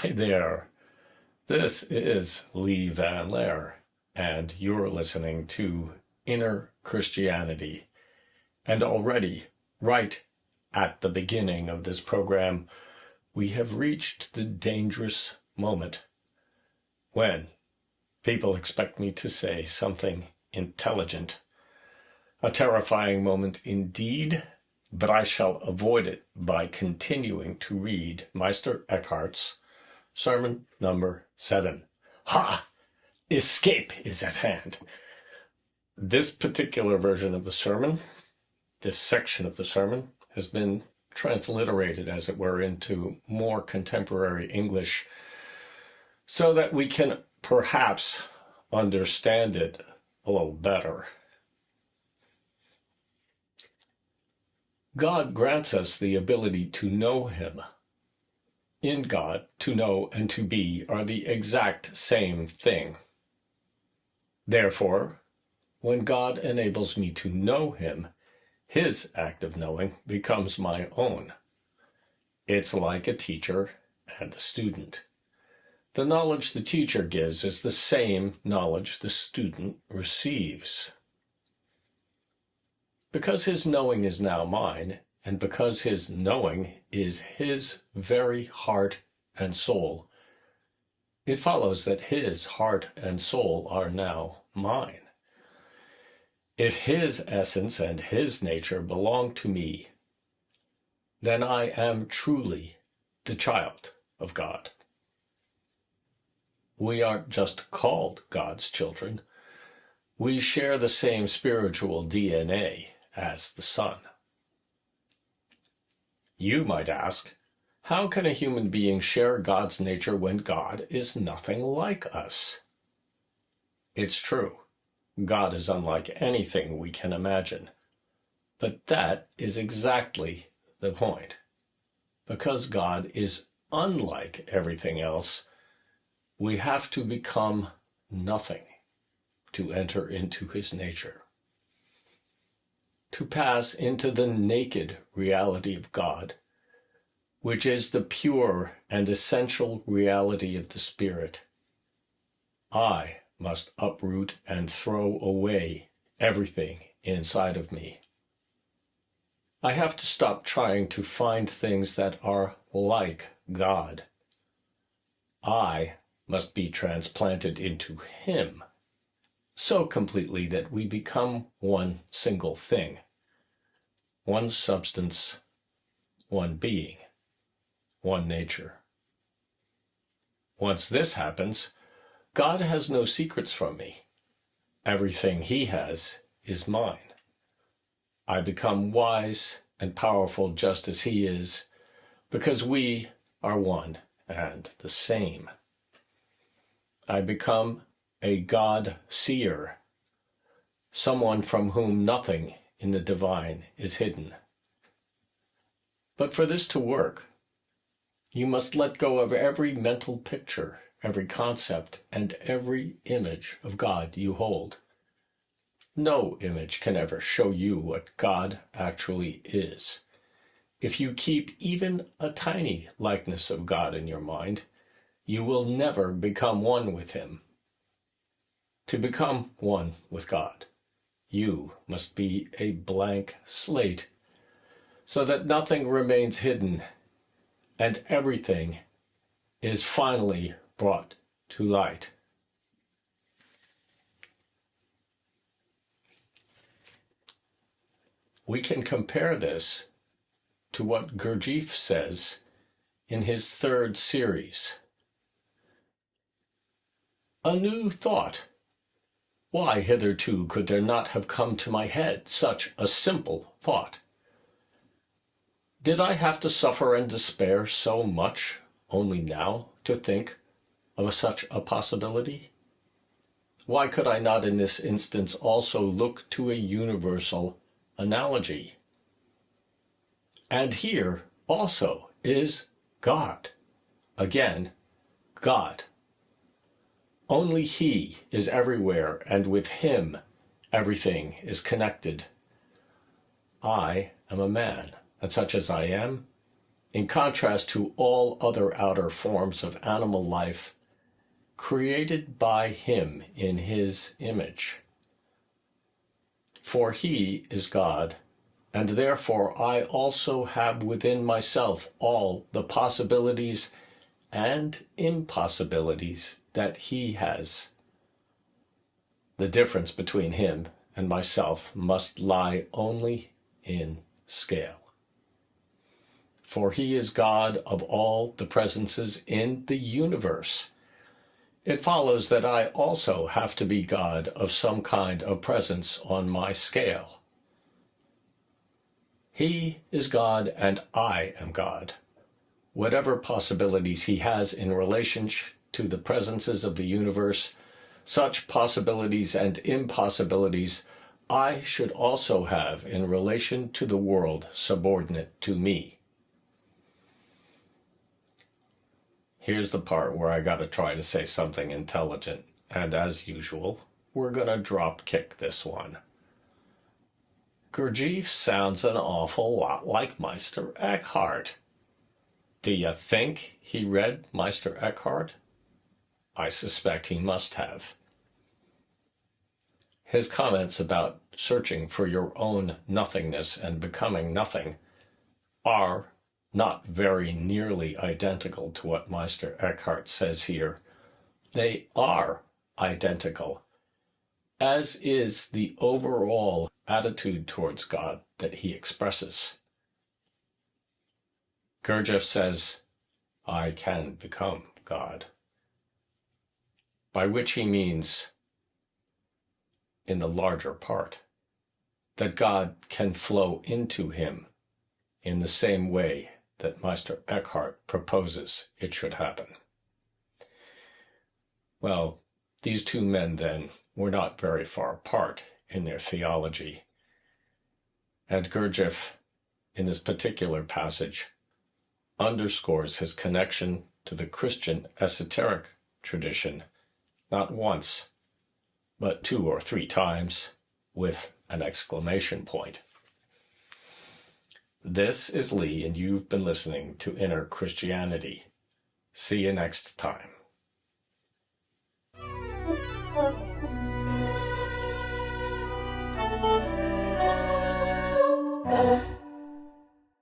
Hi there. This is Lee Van Laer, and you're listening to Inner Christianity. And already, right at the beginning of this program, we have reached the dangerous moment when people expect me to say something intelligent. A terrifying moment indeed, but I shall avoid it by continuing to read Meister Eckhart's Sermon number 7. Ha! Escape is at hand. This particular version of the sermon, this section of the sermon, has been transliterated, as it were, into more contemporary English so that we can perhaps understand it a little better. God grants us the ability to know Him. In God, to know and to be are the exact same thing. Therefore, when God enables me to know Him, His act of knowing becomes my own. It's like a teacher and a student. The knowledge the teacher gives is the same knowledge the student receives. Because his knowing is now mine, and because his knowing is his very heart and soul, it follows that his heart and soul are now mine. If his essence and his nature belong to me, then I am truly the child of God. We aren't just called God's children. We share the same spiritual DNA as the Son. You might ask, how can a human being share God's nature when God is nothing like us? It's true. God is unlike anything we can imagine. But that is exactly the point. Because God is unlike everything else, we have to become nothing to enter into His nature. To pass into the naked reality of God, which is the pure and essential reality of the Spirit, I must uproot and throw away everything inside of me. I have to stop trying to find things that are like God. I must be transplanted into Him so completely that we become one single thing, one substance, one being, one nature. Once this happens, God has no secrets from me. Everything He has is mine. I become wise and powerful just as He is, because we are one and the same. I become a God-seer, someone from whom nothing in the divine is hidden. But for this to work, you must let go of every mental picture, every concept, and every image of God you hold. No image can ever show you what God actually is. If you keep even a tiny likeness of God in your mind, you will never become one with Him. To become one with God, you must be a blank slate, so that nothing remains hidden and everything is finally brought to light. We can compare this to what Gurdjieff says in his 3rd series. A new thought. Why hitherto could there not have come to my head such a simple thought? Did I have to suffer and despair so much only now to think of such a possibility? Why could I not in this instance also look to a universal analogy? And here also is God. Again, God. Only He is everywhere, and with Him everything is connected. I am a man, and such as I am, in contrast to all other outer forms of animal life created by him in his image. For he is God, and therefore I also have within myself all the possibilities and impossibilities that he has. The difference between him and myself must lie only in scale. For he is God of all the presences in the universe. It follows that I also have to be God of some kind of presence on my scale. He is God and I am God. Whatever possibilities he has in relation to the presences of the universe, such possibilities and impossibilities I should also have in relation to the world subordinate to me. Here's the part where I gotta try to say something intelligent, and as usual, we're gonna drop kick this one. Gurdjieff sounds an awful lot like Meister Eckhart. Do you think he read Meister Eckhart? I suspect he must have. His comments about searching for your own nothingness and becoming nothing are not very nearly identical to what Meister Eckhart says here. They are identical, as is the overall attitude towards God that he expresses. Gurdjieff says, I can become God, by which he means, in the larger part, that God can flow into him in the same way that Meister Eckhart proposes it should happen. Well, these two men, then, were not very far apart in their theology, and Gurdjieff, in this particular passage, underscores his connection to the Christian esoteric tradition not once, but 2 or 3 times, with an exclamation point. This is Lee, and you've been listening to Inner Christianity. See you next time.